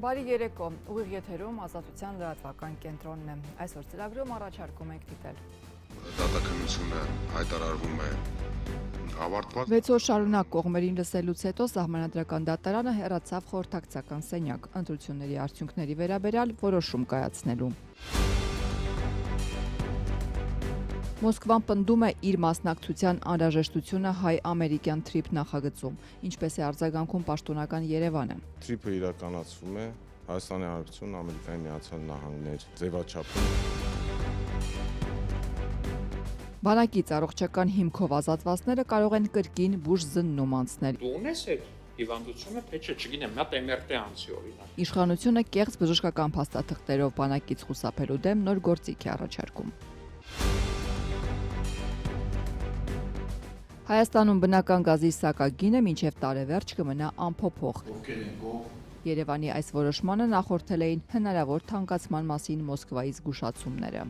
Բարի երեկո, ուղիղ եթերում ազատության լրատվական կենտրոնն է։ Այսօր ծրագրում առաջարկում ենք դիտել։ Դատաքննությունը հայտարարվում է ավարտված։ 6 օր շարունակ կողմերին լսելուց հետո Սահմանադրական դատարանը հեռացավ խորհրդակցական սենյակ, ընտրությունների արդյունքների վերաբերյալ որոշում կայացնելու։ Մոսկվան պնդում է իր մասնակցության անհրաժեշտությունը հայ-ամերիկյան թրիփ նախագծում, ինչպես է արձագանքում պաշտոնական Երևանը։ Թրիփը իրականացվում է Հայաստանի Հանրապետություն, Ամերիկայի Միացյալ Նահանգներ ձևաչափում։ Բանակից առողջական հիմքով ազատվածները կարող են կրկին բուժզննում անցնել։ Դու ունես այդ հիվանդությունը, թե չէ, չգիտեմ, նա MRT անցի օրինակ։ Իշխանությունը կեղծ բժշկական փաստաթղթերով բանակից խուսափելու դեմ նոր գործիք է առաջարկում։ Հայաստանում բնական գազի սակագինը մինչև տարեվերջ կմնա անփոփոխ։ Երևանի այս որոշմանը նախորդել էին հնարավոր թանկացման մասին Մոսկվայից զգուշացումները։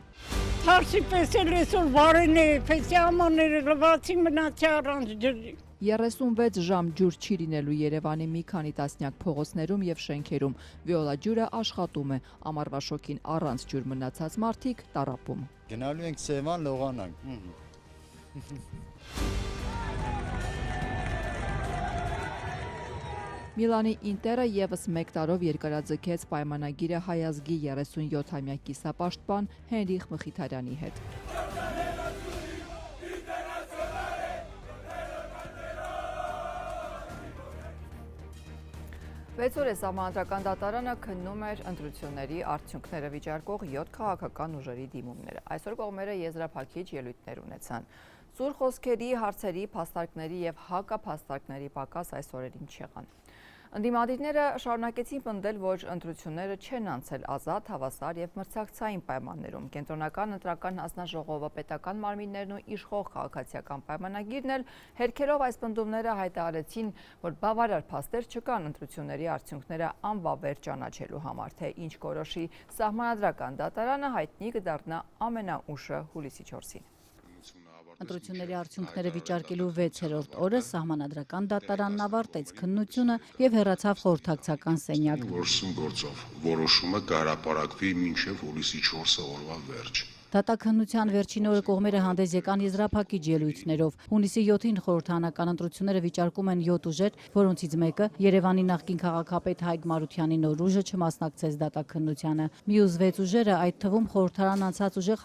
Թարսի պես էլ այսօր վարեն է, փեսիամանները լվացի մնացի առանց ջրի։ 36 ժամ ջուր չի լինելու Երևանի մի քանի տասնյակ փողոցներում եւ շենքերում։ Վիոլա ջուրը աշխատում է, ամառվա շոկին առանց ջուր մնացած մարդիկ տառապում։ Գնալու ենք Սևան լողանանք։ Միլանի Ինտերը եւս մեկ տարով երկարաձգեց պայմանագիրը հայ ազգի 37-ամյա կիսապաշտպան Հենրիխ Մխիթարյանի հետ։ Վեց օր է Սահմանադրական դատարանը քննում էր ընտրությունների արդյունքները վիճարկող 7 քաղաքական ուժերի դիմումները։ Այսօր կողմերը եզրափակիչ ելույթներ ունեցան։ Սուր խոսքերի, հարցերի, փաստարկների եւ հակափաստարկների պակաս այս օրերին չեղան։ Ընդդիմադիրները շարունակեցին պնդել, որ ընտրությունները չեն անցել ազատ, հավասար եւ մրցակցային պայմաններում։ Կենտրոնական ընտրական հանձնաժողովը, պետական մարմիններն ու իշխող քաղաքացիական պայմանագիրն էլ հերքելով այս պնդումները հայտարարեցին, որ բավարար փաստեր չկան ընտրությունների արդյունքները անվավեր ճանաչելու համար, թե ինչ կորոշի Սահմանադրական դատարանը հայտնի կդառնա ամենաուշը հուլիսի 4-ին։ Ընտրությունների արդյունքները վիճարկելու 6-րդ օրը Սահմանադրական դատարանն ավարտեց քննությունը եւ հեռացավ խորհրդակցական սենյակ։ Որսում գործով որոշումը կհրապարակվի մինչև հուլիսի 4 օրվա վերջ։ Դատաքննության վերջին օրը կողմերը հանդես եկան եզրափակիչ ելույթներով։ Հունիսի 7-ին խորհրդարանական ընտրությունները վիճարկում են 7 ուժեր, որոնցից մեկը Երևանի նախկին քաղաքապետ Հայկ Մարությանի նոր ուժը չմասնակցեց դատաքննությանը։ Մյուս 6 ուժերը, այդ թվում խորհրդարան անցած ուժեղ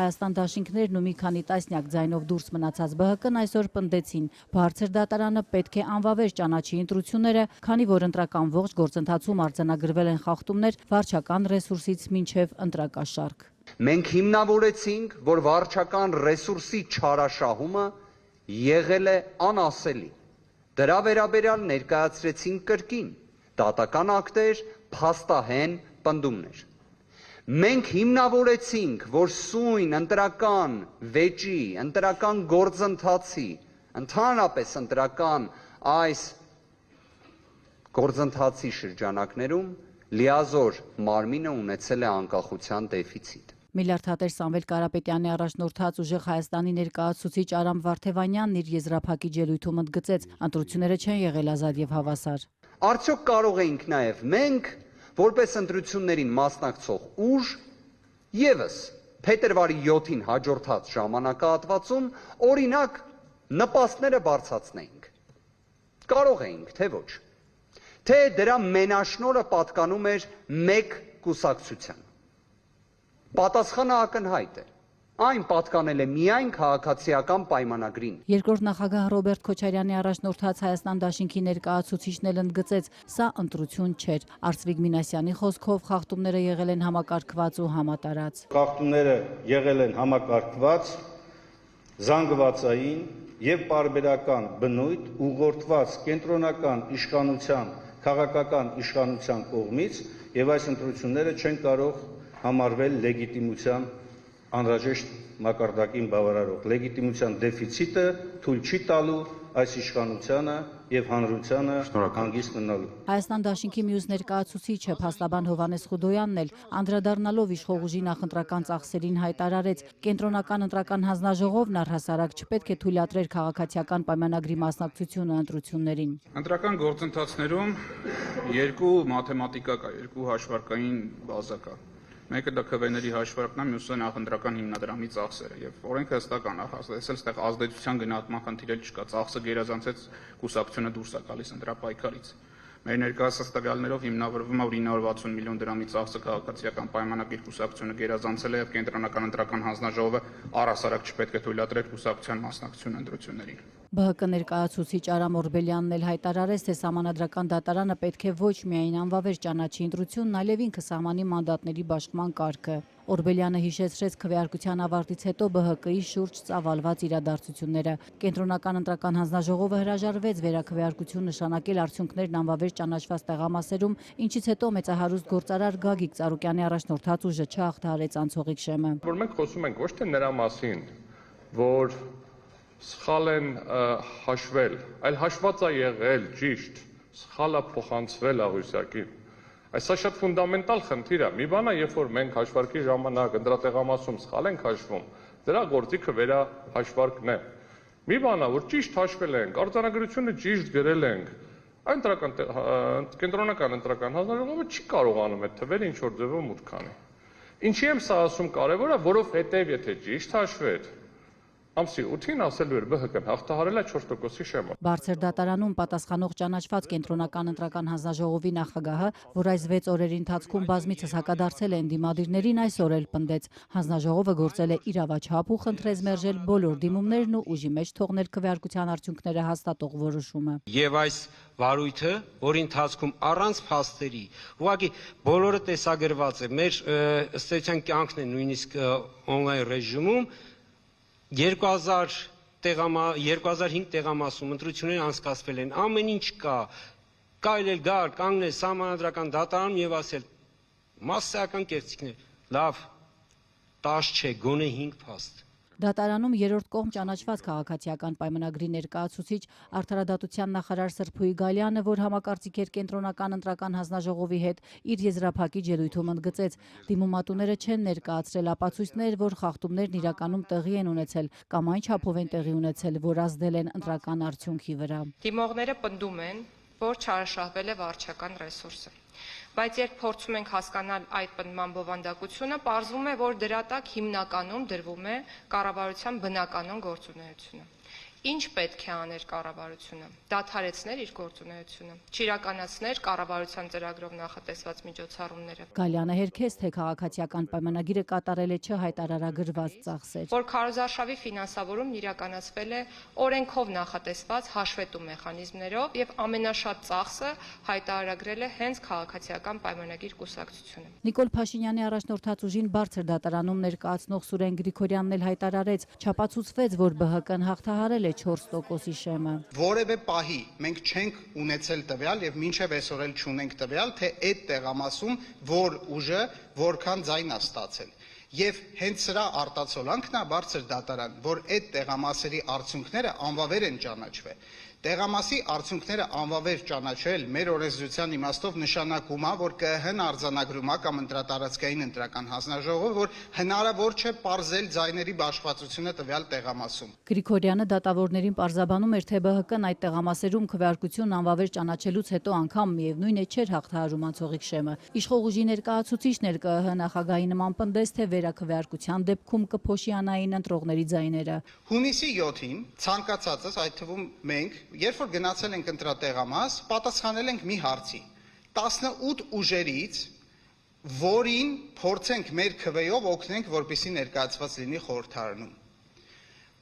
Հայաստան դաշինքներն ու մի քանի տասնյակ ձայնով դուրս մնացած ԲՀԿ-ն այսօր պնդեցին, բարձր դատարանը պետք է անվավեր ճանաչի ընտրությունները, քանի որ ընտրական ողջ գործընթացում արձանագրվել են խախտումներ վարչական ռեսուրսից մինչև ընտրակաշառք։ Մենք հիմնավորեցինք, որ վարչական ռեսուրսի չարաշահումը եղել է անասելի։ Դրա վերաբերյալ ներկայացրեցինք կրկին դատական ակտեր, փաստահեն պնդումներ։ Մենք հիմնավորեցինք, որ սույն ընտրական վեճի, ընտրական գործընթացի, ընդհանրապես ընտրական այս գործընթացի շրջանակներում լիազոր մարմինը ունեցել է անկախության դեֆիցիտ։ Միլիարդատեր Սամվել Կարապետյանի առաջնորդած ուժեղ Հայաստանի ներկայացուցիչ Արամ Վարդևանյանն իր եզրափակիչ ելույթում ընդգծեց, ընտրությունները չեն եղել ազատ եւ հավասար։ Արդյոք կարող էինք նաեւ մենք, որպես ընտրություններին մասնակցող ուժ, եւս փետրվարի 7-ին հաջորդած ժամանակահատվածում օրինակ նպաստները բարձրացնեինք։ Կարող էինք, թե ոչ։ Թե դրա մենաշնորհը պատկանում էր մեկ կուսակցության։ Պատասխանը ակնհայտ է։ Այն պատկանել է միայն քաղաքացիական պայմանագրին։ Երկրորդ նախագահ Ռոբերտ Քոչարյանի առաջնորդած Հայաստան դաշինքի ներկայացուցիչն էլ ընդգծեց, սա ընտրություն չէր։ Արծվիկ Մինասյանի խոսքով խախտումները եղել են համակարգված ու համատարած։ Խախտումները եղել են համակարգված, զանգվածային եւ պարբերական բնույթ ուղղորդված կենտրոնական իշխանության, քաղաքական իշխանության կողմից եւ այս ընտրությունները չեն կարող համարվել լեգիտիմության անհրաժեշտ մակարդակին բավարարող լեգիտիմության դեֆիցիտը թույլ չի տալու այս իշխանությանը եւ հանրությանը հանգիստ մնալու։ Հայաստան դաշինքի մյուս ներկայացուցիչը փաստաբան Հովհաննես Խուդոյանն էլ անդրադառնալով իշխողուժի նախընտրական ծախսերին հայտարարեց, կենտրոնական ընտրական հանձնաժողովն առհասարակ չպետք է թույլատրեր քաղաքացիական պայմանագրի մասնակցությունը ընտրություններին։ Ընտրական գործընթացներում երկու մաթեմատիկա կա, երկու հաշվարկային բազա կա։ Մեկը դա քվեների հաշվարկն է, մյուսը նախընտրական հիմնադրամի ծախսերը եւ օրենքը հստական է հաստատել, այստեղ ազդեցության գնահատման խնդիր չկա, ծախսը գերազանցեց կուսակցությունը դուրս է գալիս ընտրապայքարից։ Մեր ներկայացած տվյալներով հիմնավորվում է 960 միլիոն դրամի ծախսը քաղաքացիական պայմանագիր կուսակցությունը գերազանցել է եւ կենտրոնական ընտրական հանձնաժողովը առհասարակ չպետք է թույլատրեր կուսակցության մասնակցություն ընտրություններին։ ԲՀԿ ներկայացուցիչ Արամ Օրբելյանն էլ հայտարարեց, թե Սահմանադրական դատարանը պետք է ոչ միայն անվավեր ճանաչի ընտրությունն, այլև ինքը սահմանի մանդատների բաշխման կարգը։ Օրբելյանը հիշեցրեց քվեարկության ավարտից հետո ԲՀԿ-ի շուրջ ծավալված իրադարձությունները։ Կենտրոնական ընտրական հանձնաժողովը հրաժարվեց վերաքվեարկություն նշանակել արդյունքներն անվավեր ճանաչված տեղամասերում, ինչից հետո մեծահարուստ գործարար Գագիկ Ծառուկյանի առաջնորդած ուժը չհաղթահարեց անցողիկ շեմը։ Որ մենք խոսում ենք ոչ թե նրա մասին, որ սխալ են հաշվել, այլ հաշված է եղել ճիշտ, սխալ է փոխանցվել աղյուսակին։ Այսա շատ ֆունդամենտալ խնդիր է։ Մի բան է, երբ որ մենք հաշվարկի ժամանակ ընտրատեղամասում սխալ ենք հաշվում, դրա գործիքը վերահաշվարկն է։ Մի բան է, որ ճիշտ հաշվել ենք, արձանագրությունը ճիշտ գրել ենք, այն կենտրոնական ընտրական հանձնաժողովը չի կարողանում այդ թվերը ինչ որ ձևով մուտք անի։ Ինչի եմ սա ասում կարևոր է, որովհետև եթե ճիշտ հաշվեր, ամսի 8-ին ասելու էր ԲՀԿ-ն հաղթահարել է 4%-ի շեմը։ Բարձր դատարանում պատասխանող ճանաչված կենտրոնական ընտրական հանձնաժողովի նախագահը, որ այս 6 օրերի ընթացքում բազմիցս հակադարձել է ընդդիմադիրներին, այսօր էլ պնդեց, հանձնաժողովը գործել է իրավաչափ ու խնդրեց մերժել բոլոր դիմումներն ու ուժի մեջ թողնել քվեարկության արդյունքները հաստատող որոշումը։ Եվ այս վարույթը, որի ընթացքում առանց փաստերի, ուղղակի բոլորը տեսագրված է, մեր ըստ էության կյանքն է նույնիսկ on-line ռեժիմում 2005 տեղամասում ընտրություններ անցկացվել են, ամեն ինչ կա, կարելի է գալ, կանգնել Սահմանադրական դատարանում եւ ասել մասսայական կեղծիքներ, լավ, 10 չէ, գոնե 5 փաստ։ Դատարանում երրորդ կողմ ճանաչված քաղաքացիական պայմանագրի ներկայացուցիչ արդարադատության նախարար Սրփուի Գալյանը, որ համակարծիք էր կենտրոնական ընտրական հանձնաժողովի հետ, իր եզրափակիչ ելույթում ընդգծեց, դիմումատուները չեն ներկայացրել ապացույցներ, որ խախտումներն իրականում տեղի են ունեցել կամ այն չափով են տեղի ունեցել, որ ազդել են ընտրական արդյունքի վրա։ Դիմողները պնդում են, որ չարաշահվել է վարչական ռեսուրսը։ Բայց երբ փորձում ենք հասկանալ այդ պնդման բովանդակությունը, պարզվում է, որ դրա տակ հիմնականում դրվում է կառավարության բնականon գործունեությունը։ Ինչ պետք է աներ կառավարությունը։ Դադարեցներ իր գործունեությունը, չիրականացներ կառավարության ծրագրով նախատեսված միջոցառումները։ Գալյանը հերքեց, թե քաղաքացիական պայմանագիրը կատարել է չհայտարարագրված ծախսեր։ Որ քարոզարշավի ֆինանսավորումն իրականացվել է օրենքով նախատեսված հաշվետու մեխանիզմներով եւ ամենաշատ ծախսը հայտարարագրել է հենց քաղաքացիական պայմանագիր կուսակցությունը։ Նիկոլ Փաշինյանի առաջնորդած ուժին բարձր դատարանում ներկայացնող Սուրեն Գրիգորյանն էլ հայտարարեց, չապացուցվեց, որ ԲՀԿ-ն հաղթահարել է 4%-ի շեմը։ Որևէ պահի մենք չենք ունեցել տվյալ եւ մինչեւ այսօր էլ չունենք տվյալ, թե այդ տեղամասում որ ուժը որքան ձայն է ստացել։ Եվ հենց սրա արտացոլանքն է բարձր դատարան, որ այդ տեղամասերի արդյունքները անվավեր են ճանաչվել։ Տեղամասի արդյունքները անվավեր ճանաչել մեր օրենսդրության իմաստով նշանակում է, որ ԿԸՀ-ն արձանագրում է կամ ընտրատարածքային ընտրական հանձնաժողովը, որ հնարավոր չէ պարզել ձայների բաշխվածությունը տվյալ տեղամասում։ Գրիգորյանը դատավորներին պարզաբանում էր, թե ԲՀԿ-ն այդ տեղամասերում քվեարկություն անվավեր ճանաչելուց հետո անգամ միևնույն է չէր հաղթահարում անցողիկ շեմը։ Իշխող ուժի ներկայացուցիչն էր ԿԸՀ նախագահի նման պնդեց, թե վերաքվեարկության դեպքում կփոշիանային ընտրողների ձայները։ Հունիսի 7-ին ցանկացածս, այդ թվում մենք, երբ որ գնացել ենք ընտրատեղամաս, պատասխանել ենք մի հարցի 18 ուժերից, որին փորձենք մեր քվեով օգնենք, որպեսզի ներկայացված լինի խորհրդարանում։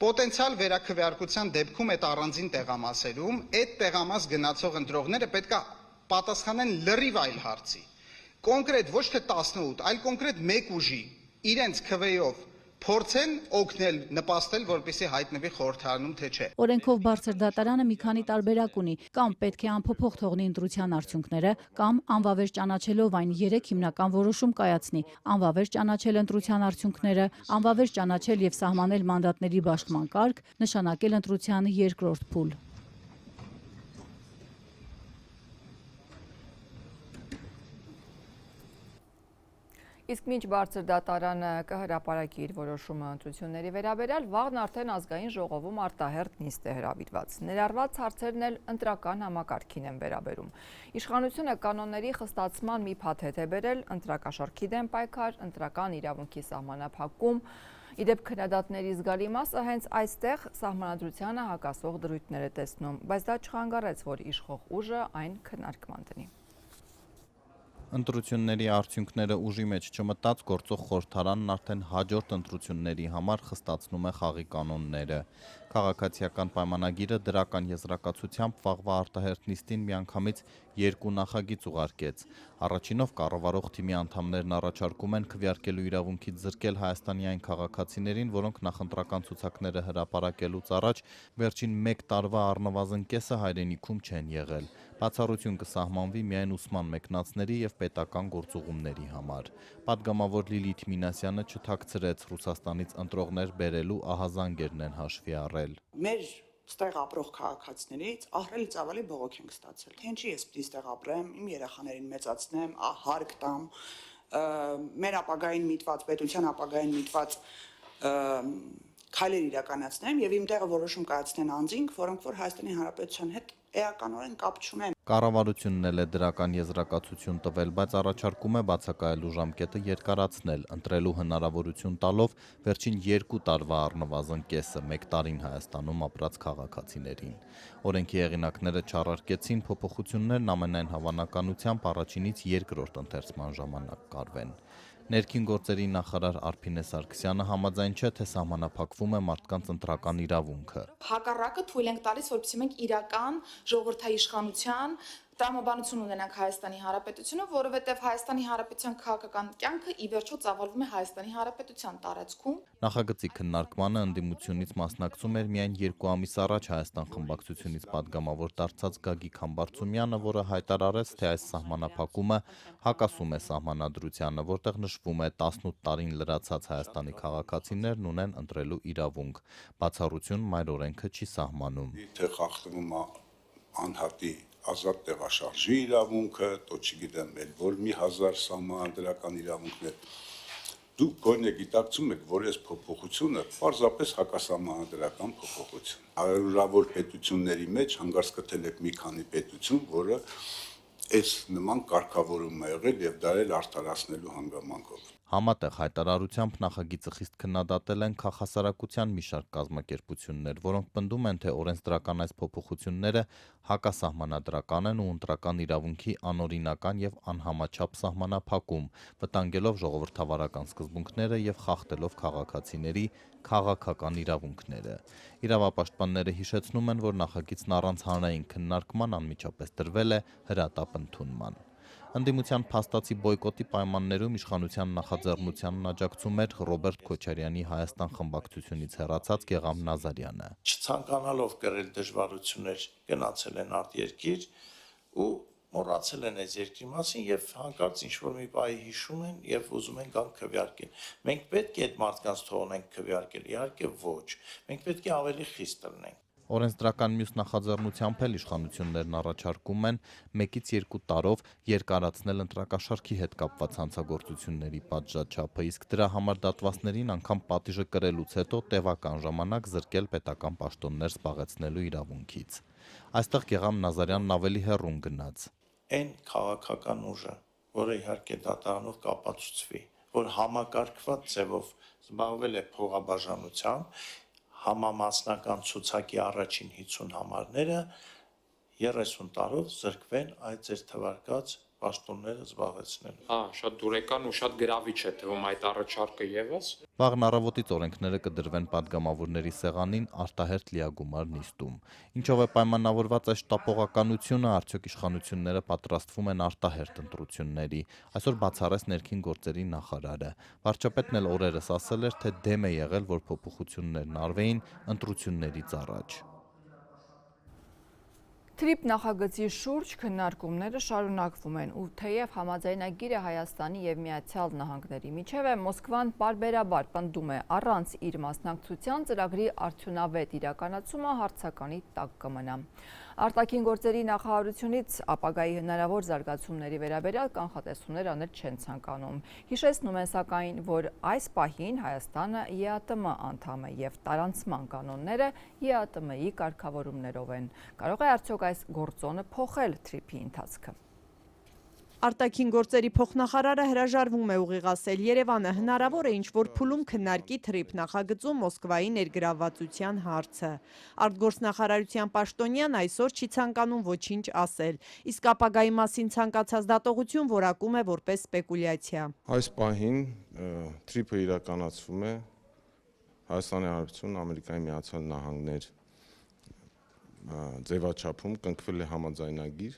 Պոտենցիալ վերաքվեարկության դեպքում այդ առանձին տեղամասերում այդ տեղամաս գնացող ընտրողները պետք է պատասխանեն լրիվ այլ հարցի։ Կոնկրետ ոչ թե 18, այլ կոնկրետ մեկ ուժի իրենց քվեով փորձեն օգնել, նպաստել, որպեսզի հայտնվի խորհրդարանում թե չէ։ Օրենքով բարձր դատարանը մի քանի տարբերակ ունի, կամ պետք է անփոփոխ թողնի ընտրության արդյունքները, կամ անվավեր ճանաչելով այն 3 հիմնական որոշում կայացնի. անվավեր ճանաչել ընտրության արդյունքները, անվավեր ճանաչել եւ սահմանել մանդատների բաշխման կարգ, նշանակել ընտրության երկրորդ փուլ։ Իսկ մինչ բարձր դատարանը կհրապարակի իր որոշումը ընտրությունների վերաբերյալ, վաղն արդեն ազգային ժողովում արտահերթ նիստ է հրավիրված։ Ներառված հարցերն էլ ընտրական համակարգին են վերաբերում։ Իշխանությունը կանոնների խստացման մի փաթեթ է բերել, ընտրակաշառքի դեմ պայքար, ընտրական իրավունքի սահմանափակում։ Իդեպ քննադատների զգալի մասը հենց այստեղ սահմանադրությանը հակասող դրույթներ է տեսնում, բայց դա չխանգարեց, որ իշխող ուժը այն քննարկման դնի։ Ընտրությունների արդյունքները ուժի մեջ չմտած գործող խորհրդարանն արդեն հաջորդ ընտրությունների համար խստացնում է խաղի կանոնները։ Քաղաքացիական պայմանագիրը դրական եզրակացությամբ վաղվա արտահերթ նիստին միանգամից 2 նախագիծ ուղարկեց։ Առաջինով կառավարող թիմի անդամներն առաջարկում են քվեարկելու իրավունքից զրկել Հայաստանի այն քաղաքացիներին, որոնք նախընտրական ցուցակները հրապարակելուց առաջ վերջին 1 տարվա առնվազն կեսը հայրենիքում չեն եղել։ Բացառություն կսահմանվի միայն ուսման մեկնածների եւ պետական գործուղումների համար։ Պատգամավոր Լիլիթ Մինասյանը չթաքցրեց Ռուսաստանից ընտրողներ բերելու ահազանգերն են հաշվի առել։ Մեր ստեղ ապրող քաղաքացիներից ահռելի ծավալի բողոք ենք ստացել։ Թե ինչի ես պիտի ստեղ ապրեմ, իմ երեխաներին մեծացնեմ, հարկ տամ, մեր ապագային միտված, պետության ապագային միտված քայլեր իրականացնեմ եւ իմ տեղը որոշում կայացնեն անձինք, որոնք որ Հայաստանի Հանրապետության հետ էականորեն կապ չունեն։ Կառավարությունն էլ է դրական եզրակացություն տվել, բայց առաջարկում է բացակայելու ժամկետը երկարացնել, ընտրելու հնարավորություն տալով վերջին 2 տարվա առնվազն կեսը 1 տարին Հայաստանում ապրած քաղաքացիներին։ Օրենքի հեղինակները չառարկեցին փոփոխություններն ամենայն հավանականությամբ առաջինից երկրորդ ընթերցման ժամանակ կարվեն։ Ներքին գործերի նախարար Արփինե Սարգսյանը համաձայն չէ, թե սահմանափակվում է մարդկանց ընտրական իրավունքը։ Հակառակը թույլ ենք տալիս, որպեսզի մենք իրական ժողովրդաիշխանության տրամաբանություն ունենանք Հայաստանի Հանրապետությունում, որովհետև Հայաստանի Հանրապետության քաղաքական կյանքը ի վերջո ծավալվում է Հայաստանի Հանրապետության տարածքում։ Նախագծի քննարկմանը ընդդիմությունից մասնակցում էր միայն 2 ամիս առաջ Հայաստան խմբակցությունից պատգամավոր դարձած Գագիկ Համբարձումյանը, որը հայտարարեց, թե այս սահմանափակումը հակասում է սահմանադրությանը, որտեղ նշվում է 18 տարին լրացած Հայաստանի քաղաքացիներն ունեն ընտրելու իրավունք։ Բացառություն մայր օրենքը չի սահմանում։ Թե խախտվում է անհատի ազատ տեղաշարժի իրավունքը, то չգիտեմ, որ մի հազար սահմանադրական իրավունքներ։ Դուք գոնե գիտակցում եք, որ այս փոփոխությունը պարզապես հակասահմանադրական փոփոխություն։ Հարյուրավոր պետությունների մեջ հանգարց գտել եք մի քանի պետություն, որը այս նման կարգավորում է եղել եւ դա էլ արդարացնելու հանգամանքով։ Համատեղ հայտարարությամբ նախագիծը խիստ քննադատել են քաղաքասարակության մի շարք կազմակերպություններ, որոնք պնդում են, թե օրենսդրական այս փոփոխությունները հակասահմանադրական են ու ընտրական իրավունքի անօրինական եւ անհամաչափ սահմանափակում, վտանգելով ժողովրդավարական սկզբունքները եւ խախտելով քաղաքացիների քաղաքական իրավունքները։ Իրավապաշտպանները հիշեցնում են, որ նախագիծն առանց հանրային քննարկման անմիջապես տրվել է հրատապ ընդունման։ Ընդդիմության փաստացի բոյկոտի պայմաններում իշխանության նախաձեռնությանն աջակցում էր Ռոբերտ Քոչարյանի Հայաստան խմբակցությունից հեռացած Գեղամ Նազարյանը։ Չցանկանալով կրել դժվարություններ գնացել են արտերկիր ու մոռացել են այս երկրի մասին եւ հանկարծ ինչ-որ մի բայի հիշում են եւ ուզում են գալ քվեարկել։ Մենք պետք է այդ մարդկանց թողնենք քվեարկել, իհարկե ոչ։ Մենք պետք է ավելի խիստ լինենք։ Օրենսդրական մյուս նախաձեռնությամբ էլ իշխանություններն առաջարկում են 1-ից 2 տարով երկարացնել ընտրակաշառքի հետ կապված հանցագործությունների պատժաչափը, իսկ դրա համար դատվածներին անգամ պատիժը կրելուց հետո տևական ժամանակ զրկել պետական պաշտոններ զբաղեցնելու իրավունքից։ Այստեղ Գեղամ Նազարյանն ավելի հեռուն գնաց։ Այն քաղաքական ուժը, որը իհարկե դատարանով կապացուցվի, որ համակարգված ձևով զբաղվել է փողաբաժանությամբ, համամասնական ցուցակի առաջին 50 համարները 30 տարով զրկվեն այդ ձեր թվարկած պաշտոնները զբաղեցնելու։ Հա, շատ դուրեկան ու շատ գրավիչ է թվում այդ առաջարկը եւս։ Վաղն առավոտից օրենքները կդրվեն падգամավորների սեղանին արտահերթ լիագումար նիստում։ Ինչով է պայմանավորված այս շտապողականությունը, արդյոք իշխանությունները պատրաստվում են արտահերթ ընտրությունների։ Այսօր բացառեց ներքին գործերի նախարարը։ Վարչապետն էլ օրերս ասել էր, թե դեմ է եղել, որ փոփոխություններն արվեին ընտրություններից առաջ։ Թրիփ նախագծի շուրջ քննարկումները շարունակվում են ու թեև համաձայնագիրը Հայաստանի եւ Միացյալ Նահանգների միջև է, Մոսկվան պարբերաբար պնդում է առանց իր մասնակցության ծրագրի արդյունավետ իրականացումը հարցականի տակ կմնա։ Արտաքին գործերի նախարարությունից ապագայի հնարավոր զարգացումների վերաբերյալ կանխատեսումներ անել չեն ցանկանում։ Հիշեցնում են սակայն, որ այս պահին Հայաստանը ԵԱՏՄ անդամ է եւ տարանցման կանոնները ԵԱՏՄ-ի կարգավորումներով են։ Կարող է արդյոք այս գործոնը փոխել թրիփի ընթացքը։ Արտաքին գործերի փոխնախարարը հրաժարվում է ուղիղացել Երևանը հնարավոր է ինչ-որ փուլում քննարկի թրիփ նախագծում Մոսկվայի ներգրավվածության հարցը։ Արտգործնախարարության պաշտոնյան այսօր չի ցանկանում ոչինչ ասել, իսկ ապագայի մասին ցանկացած դատողություն որակում է որպես սպեկուլյացիա։ Այս պահին թրիփը իրականացվում է Հայաստանի Հանրապետություն, Ամերիկայի Միացյալ Նահանգներ ձևաչափում կնքվել է համաձայնագիր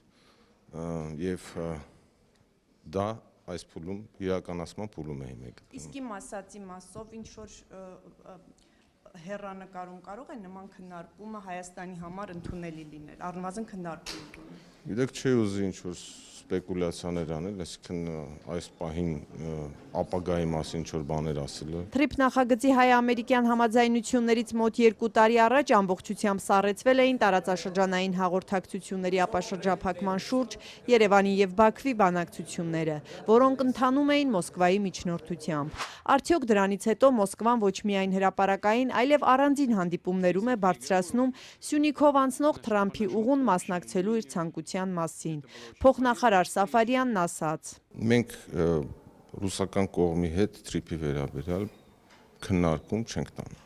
եւ դա այս փուլում իրականացման փուլում է հիմնական։ Իսկ իմ ասացի մասով ինչ որ հեռանկարում կարող է նման քննարկումը Հայաստանի համար ընդունելի լինել, առնվազն քննարկում։ Գիտեք, չի ուզի ինչ որ սպեկուլյացիաներ անել, այսինքն այս պահին ապագայի մասին ինչ-որ բաներ ասելը։ Թրիփ նախագծի հայ-ամերիկյան համաձայնություններից մոտ 2 տարի առաջ ամբողջությամբ սառեցվել էին տարածաշրջանային հաղորդակցությունների ապաշրջափակման շուրջ Երևանի եւ Բաքվի բանակցությունները, որոնք ընթանում էին Մոսկվայի միջնորդությամբ։ Արդյոք դրանից հետո Մոսկվան ոչ միայն հրապարակային, այլև առանձին հանդիպումներում է բարձրացնում Սյունիքով անցնող Թրամփի ուղուն մասնակցելու իր ցանկության մասին։ Փոխնախարար Սաֆարյանն ասաց. Մենք ռուսական կողմի հետ թրիփի վերաբերյալ քննարկում չենք տանում։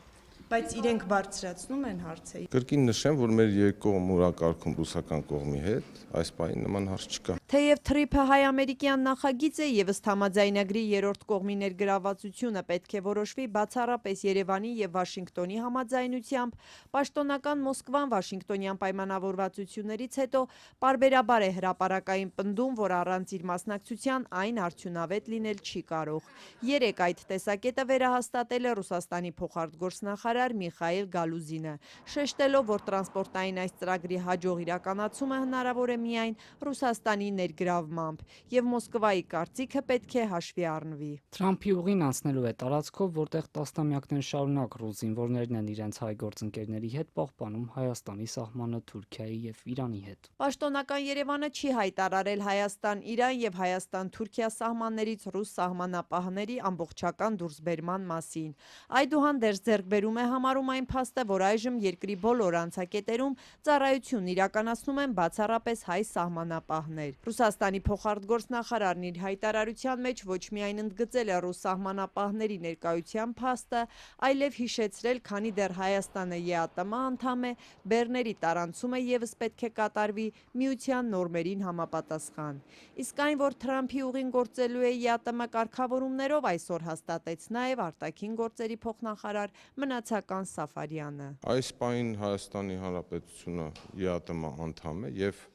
Բայց իրենք բարձրացնում են հարցը։ Կրկին նշեմ, որ մեր երկկողմ օրակարգում ռուսական կողմի հետ այս պահին նման հարց չկա։ Թեև թրիփը հայ-ամերիկյան նախագիծ է եւ ըստ համաձայնագրի երրորդ կողմի ներգրավվածությունը պետք է որոշվի բացառապես Երևանի եւ Վաշինգտոնի համաձայնությամբ, պաշտոնական Մոսկվան Վաշինգտոնյան պայմանավորվածություններից հետո պարբերաբար է հրապարակային պնդում, որ առանց իր մասնակցության այն արդյունավետ լինել չի կարող։ Երեկ այդ տեսակետը վերահաստատել է Ռուսաստանի փոխարտգործնախարար Միխայիլ Գալուզինը, շեշտելով, որ տրանսպորտային այս ծրագրի հաջող իրականացումը հնարավոր է միայն Ռուսաստանի ներգրավմամբ եւ Մոսկվայի կարծիքը պետք է հաշվի առնվի։ Թրամփի ուղին անցնելու է տարածքով, որտեղ տասնամյակներ շարունակ ռուս զինվորներն են իրենց հայ գործընկերների հետ պահպանում Հայաստանի սահմանը Թուրքիայի եւ Իրանի հետ։ Պաշտոնական Երևանը չի հայտարարել Հայաստան-Իրան եւ Հայաստան-Թուրքիա սահմաններից ռուս սահմանապահների ամբողջական դուրսբերման մասին։ Այդուհանդերձ ձեռքբերում է համարում այն փաստը, որ այժմ երկրի բոլոր անցակետերում ծառայություն իրականացնում են բացառապես հայ սահմանապահներ։ Ռուսաստանի փոխարտգործնախարարն իր հայտարարության մեջ ոչ միայն ընդգծել է ռուս սահմանապահների ներկայության փաստը, այլև հիշեցրել, քանի դեռ Հայաստանը ԵԱՏՄ անդամ է, բեռների տարանցումը եւս պետք է կատարվի միության նորմերին համապատասխան։ Իսկ այն, որ Թրամփի ուղին գործելու է ԵԱՏՄ կարգավորումներով, այսօր հաստատեց նաեւ արտաքին գործերի փոխնախարար Մնացական Սաֆարյանը։ Այս պահին Հայաստանի Հանրապետությունը ԵԱՏՄ անդամ է եւ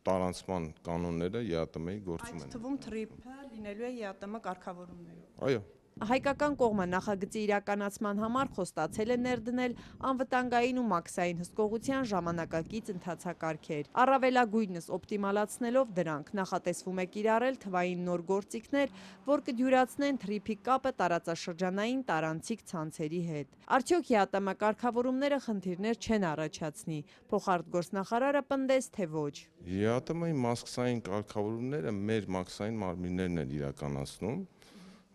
տարանցման կանոնները ԵԱՏՄ-ի գործում են։ Այդ թվում թրիփը լինելու է ԵԱՏՄ կարգավորումներով։ Այո։ Հայկական կողմը նախագծի իրականացման համար խոստացել է ներդնել անվտանգային ու մաքսային հսկողության ժամանակակից ընթացակարգեր։ Առավելագույնս օպտիմալացնելով դրանք նախատեսվում է կիրառել թվային նոր գործիքներ, որ կդյուրացնեն թրիփի կապը տարածաշրջանային տարանցիկ ցանցերի հետ։ Արդյոք ԵԱՏՄ կարգավորումները խնդիրներ չեն առաջացնի։ Փոխարտգործնախարարը պնդեց, թե ոչ։ ԵԱՏՄ-ի մաքսային կարգավորումները մեր մաքսային մարմիններն են իրականացնում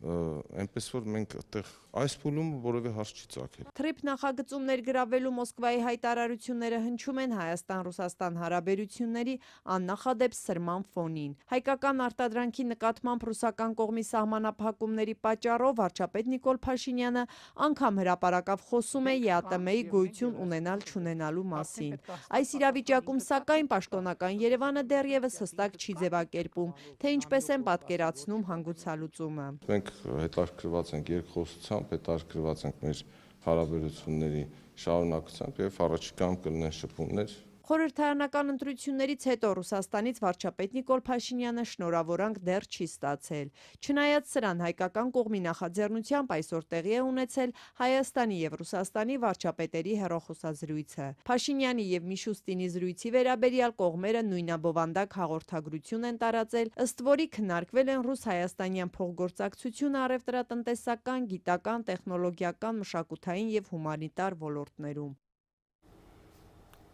այնպես որ մենք այդտեղ այս փուլում որևէ հարց չի ծագել։ Թրիփ նախագծում ներգրավելու Մոսկվայի հայտարարությունները հնչում են Հայաստան-Ռուսաստան հարաբերությունների աննախադեպ սրման ֆոնին։ Հայկական արտադրանքի նկատմամբ ռուսական կողմի սահմանափակումների պատճառով վարչապետ Նիկոլ Փաշինյանը անգամ հրապարակավ խոսում է ԵԱՏՄ-ի գոյություն ունենալ-չունենալու մասին։ Այս իրավիճակում սակայն պաշտոնական Երևանը դեռևս հստակ չի ձևակերպում, թե ինչպես են պատկերացնում հանգուցալուծումը։ Մենք հետաքրքրված ենք երկխոսությամբ, հետաքրքրված ենք մեր հարաբերությունների շարունակությամբ եւ առաջիկայում կլինեն շփումներ։ Խորհրդարանական ընտրություններից հետո Ռուսաստանից վարչապետ Նիկոլ Փաշինյանը շնորհավորանք դեռ չի ստացել։ Չնայած սրան հայկական կողմի նախաձեռնությամբ այսօր տեղի է ունեցել Հայաստանի եւ Ռուսաստանի վարչապետերի հեռախոսազրույցը։ Փաշինյանի եւ Միշուստինի զրույցի վերաբերյալ կողմերը նույնաբովանդակ հաղորդագրություն են տարածել, ըստ որի քննարկվել են ռուս-հայաստանյան փոխգործակցությունը առևտրատնտեսական, գիտական, տեխնոլոգիական, մշակութային եւ հումանիտար ոլորտներում։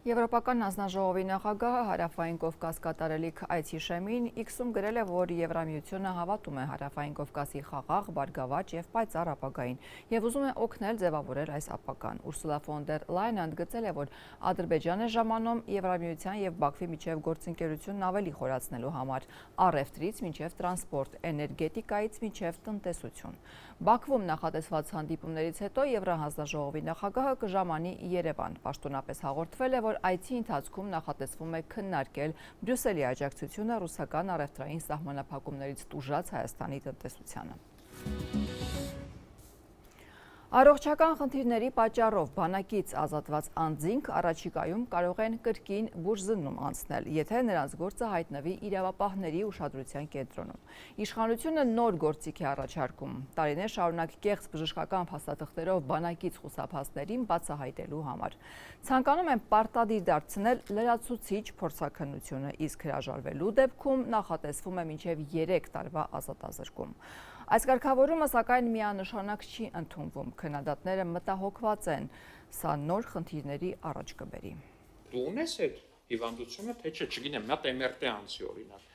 Եվրոպական հանձնաժողովի նախագահը Հարավային Կովկաս կատարելիք այցի շեմին X-ում գրել է, որ Եվրամիությունը հավատում է Հարավային Կովկասի խաղաղ, բարգավաճ եւ պայծառ ապագային եւ ուզում է օգնել ձևավորել այս ապագան։ Ուրսուլա ֆոն դեր Լայնը ընդգծել է, որ Ադրբեջանը ժամանում Եվրամիության եւ Բաքվի միջև գործընկերությունն ավելի խորացնելու համար առևտրից մինչեւ տրանսպորտ, էներգետիկայից մինչեւ տնտեսություն։ Բաքվում նախատեսված հանդիպումներից հետո Եվրահանձնաժողովի նախագահը կժամանի Երևան։ Պաշտոնապես հաղորդվել է, որ այցի ընթացքում նախատեսվում է քննարկել Բրյուսելի աջակցությունը ռուսական առևտրային սահմանափակումներից տուժած Հայաստանի տնտեսությանը։ Առողջական խնդիրների պատճառով բանակից ազատված անձինք առաջիկայում կարող են կրկին բուժզննում անցնել, եթե նրանց գործը հայտնվի իրավապահների ուշադրության կենտրոնում։ Իշխանությունը նոր գործիք է առաջարկում՝ տարիներ շարունակ կեղծ բժշկական փաստաթղթերով բանակից խուսափածներին բացահայտելու համար։ Ցանկանում են պարտադիր դարձնել լրացուցիչ փորձաքննությունը, իսկ հրաժարվելու դեպքում նախատեսվում է մինչև 3 տարվա ազատազրկում։ Այս կարգավորումը սակայն միանշանակ չի ընդունվում, քննադատները մտահոգված են, սա նոր խնդիրների առաջ կբերի։ Դու ունես այդ հիվանդությունը, թե չէ, չգիտեմ, մի հատ MRT անցի օրինակ։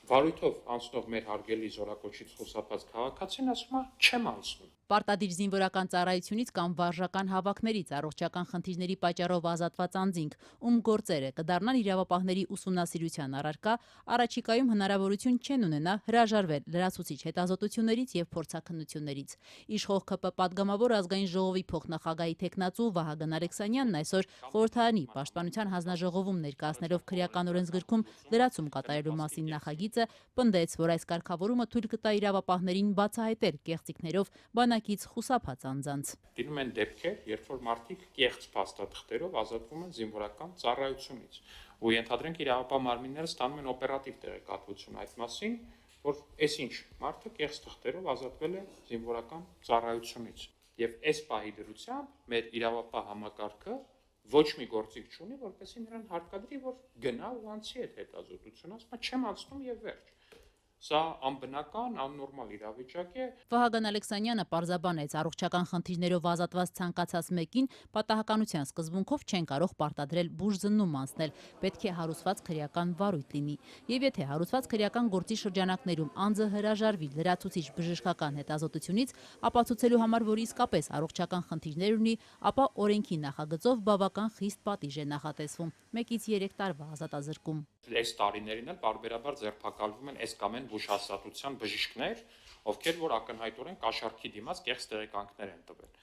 Վարույթով անցնող մեր հարգելի զորակոչից խուսափած քաղաքացին ասում է, չեմ անցնում։ Պարտադիր զինվորական ծառայությունից կամ վարժական հավաքներից առողջական խնդիրների պատճառով ազատված անձինք, ում գործերը կդառնան իրավապահների ուսումնասիրության առարկա, առաջիկայում հնարավորություն չեն ունենա հրաժարվել լրացուցիչ հետազոտություններից եւ փորձաքննություններից։ Իշխող ԿՊ պատգամավոր ազգային ժողովի փոխնախագահի տեխնացու Վահագն Ալեքսանյանն այսօր խորհրդարանի պաշտպանության հանձնաժողովում ներկայացնելով քրեական օրենսգրքում լրացում կատարելու մասին նախագիծը պնդեց, որ այս կարգավորումը թույլ կտա իրավապահներին բացահայտել կեղծիքներով բանակից խուսափած անձանց։ Դինում են դեպքեր, երբ որ մարդիկ կեղծ փաստաթղթերով ազատվում են զինվորական ծառայությունից, ու ենթադրենք իրավապահ մարմինները ստանում են օպերատիվ տեղեկատվություն այդ մասին, որ այսինչ մարդը կեղծ թղթերով ազատվել է զինվորական ծառայությունից։ Եվ այս պահի դրությամբ մեր իրավապահ համակարգը ոչ մի գործիք չունի, որպեսզի նրան հարկադրի, որ գնա ու անցի այդ հետազոտությունը, ասում է չեմ անցնում եւ վերջ։ Սա անբնական, աննորմալ իրավիճակ է։ Վահագն Ալեքսանյանը պարզաբանեց, առողջական խնդիրներով ազատված ցանկացած մեկին պատահականության սկզբունքով չեն կարող պարտադրել բուժզննում անցնել, պետք է հարուցված քրեական վարույթ լինի։ Եվ եթե հարուցված քրեական գործի շրջանակներում անձը հրաժարվի լրացուցիչ բժշկական հետազոտությունից, ապացուցելու համար, որ իսկապես առողջական խնդիրներ ունի, ապա օրենքի նախագծով բավական խիստ պատիժ է նախատեսվում՝ 1-ից 3 տարվա ազատազրկում։ Այս տարիներին էլ պարբերաբար ձերբակալվում են այս կամ այն բուժհաստատության բժիշկներ, ովքեր որ ակնհայտորեն կաշառքի դիմաց կեղծ տեղեկանքներ են տվել։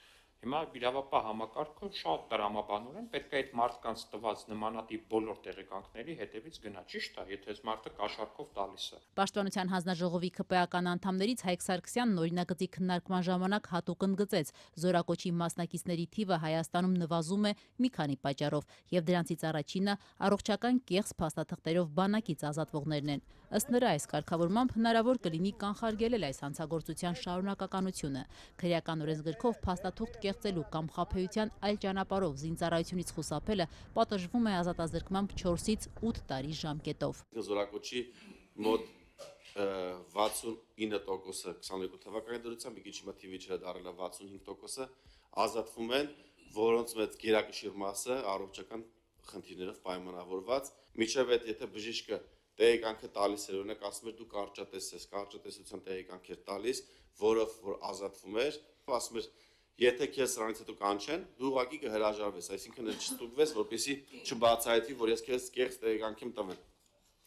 Հիմա իրավապահ համակարգը շատ տրամաբանորեն պետք է այդ մարդկանց տված նմանատիպ բոլոր տեղեկանքների հետևից գնա, ճիշտ է, եթե այս մարդը կաշառքով տալիս է։ Պաշտպանության հանձնաժողովի ԿՊ-ական անդամներից Հայկ Սարգսյանն օրինագծի քննարկման ժամանակ հատուկ ընդգծեց, զորակոչի մասնակիցների թիվը Հայաստանում նվազում է մի քանի պատճառով, եւ դրանցից առաջինը առողջական կեղծ փաստաթղթերով բանակից ազատվողներն են։ Ըստ նրա, այս կարգավորմամբ հնարավոր կլինի կանխարգելել այս հանցագործության շարունակականությունը։ Քրեական օրենսգրքով փաստաթուղթ կեղծելու կամ խաբեության այլ ճանապարհով զինծառայությունից խուսափելը պատժվում է ազատազրկմամբ 4-ից 8 տարի ժամկետով։ Զորակոչի մոտ 69%-ը 22 թվականի դրությամբ, մի քիչ հիմա թիվի չդարել է 65%-ը ազատվում են, որոնց մեծ գերակշիռ մասը առողջական խնդիրներով պայմանավորված։ Միջև եթե բժիշկը տեղեկանքը տալիս էր, օրինակ ասում էր դու կարճատես ես, կարճատեսության տեղեկանք էր տալիս, որով որ ազատվում էր, ասում էր եթե քեզ սրանից հետո կանչեն, դու ուղղակի կհրաժարվես, այսինքն չստուգվես, որպեսզի չբացահայտվի, որ ես քեզ կեղծ տեղեկանք եմ տվել։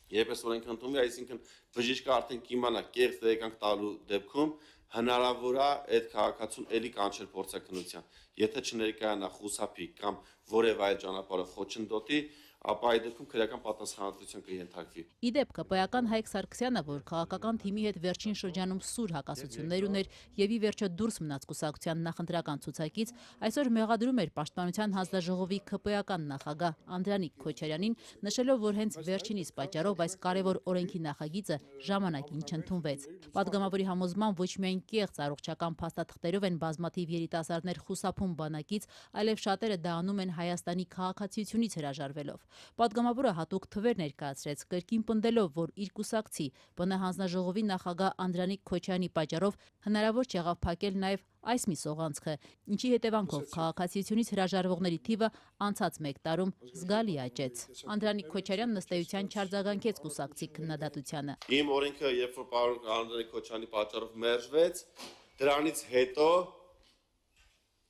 Երբ ես օրենք ընդունվի, այսինքն բժիշկը արդեն կիմանա կեղծ տեղեկանք տալու դեպքում հնարավոր է այդ քաղաքացուն էլի կանչել փորձաքննության։ Եթե չներկայանա խուսափի կամ որևէ այլ ճանապարհով խոչընդոտի, ապա այդ դեպքում քրեական պատասխանատվության կենթարկվի։ Իդեպ ԿՊ-ական Հայկ Սարգսյանը, որ քաղաքական թիմի հետ վերջին շրջանում սուր հակասություններ ուներ եւ ի վերջո դուրս մնաց կուսակցության նախընտրական ցուցակից, այսօր մեղադրում էր Պաշտպանության հանձնաժողովի ԿՊ-ական նախագահ Անդրանիկ Քոչարյանին, նշելով, որ հենց վերջինիս պատճառով այս կարևոր օրենքի նախագիծը ժամանակին չընդունվեց։ Պատգամավորի համոզմամբ ոչ միայն կեղծ առողջական փաստաթղթերով են բազմաթիվ երիտասարդներ խուսափում բանակից, այլև շատերը դա անում են Հայաստանի քաղաքացիությունից հրաժարվելով։ Պատգամավորը հատուկ թվեր ներկայացրեց, կրկին պնդելով, որ իր կուսակցի ԲՆ հանձնաժողովի նախագահ Անդրանիկ Քոչարյանի պատճառով հնարավոր չեղավ փակել նաև այս մի սողանցքը, ինչի հետևանքով քաղաքացիությունից հրաժարվողների թիվը անցած 1 տարում զգալի աճեց։ Անդրանիկ Քոչարյանն ըստ էության չարձագանքեց կուսակցի քննադատությանը։ Իմ օրենքը, երբ որ պարոն Անդրանիկ Քոչարյանի պատճառով մերժվեց, դրանից հետո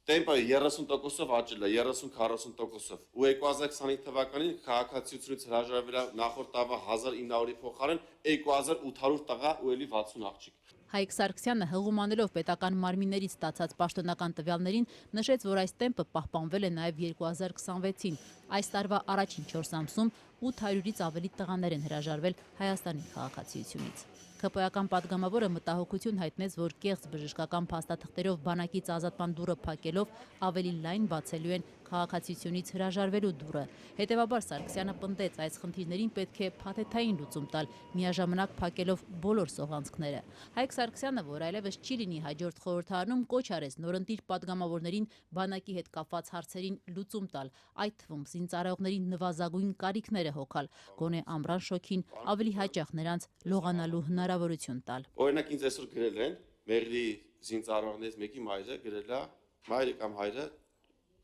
տեմպը 30%-ով աճել է, 30-40%-ով։ Ու 2025 թվականին քաղաքացիությունից հրաժարվել է նախորդ տարվա 1900-ի փոխարեն 2800 տղա ու էլի 60 աղջիկ։ Հայկ Սարգսյանը հղումանելով պետական մարմիններից ստացած պաշտոնական տվյալներին նշեց, որ այս տեմպը պահպանվել է նաև 2026-ին։ Այս տարվա առաջին 4 ամսում 800-ից ավելի տղաներ են հրաժարվել Հայաստանի քաղաքացիությունից։ ԿՊ-ական պատգամավորը մտահոգություն հայտնեց, որ կեղծ բժշկական փաստաթղթերով բանակից ազատման դուռը փակելով ավելի լայն բացելու են քաղաքացիությունից հրաժարվելու դուռը։ Հետևաբար Սարգսյանը պնդեց, այս խնդիրներին պետք է փաթեթային լուծում տալ, միաժամանակ փակելով բոլոր սողանցքները։ Հայկ Սարգսյանը, որ այլևս չի լինի հաջորդ խորհրդարանում, կոչ արեց նորընտիր պատգամավորներին բանակի հետ կապված հարցերին լուծում տալ, այդ թվում զինծառայողների նվազագույն կարիքները հոգալ, գոնե ամռան շոքին ավելի հաճախ նրանց լողանալու հնարավորություն տալ։ Օրինակ ինձ այսօր գրել են Մեղրի զինծառայողներից մեկի մայրը գրել է, մայրը կամ հայրը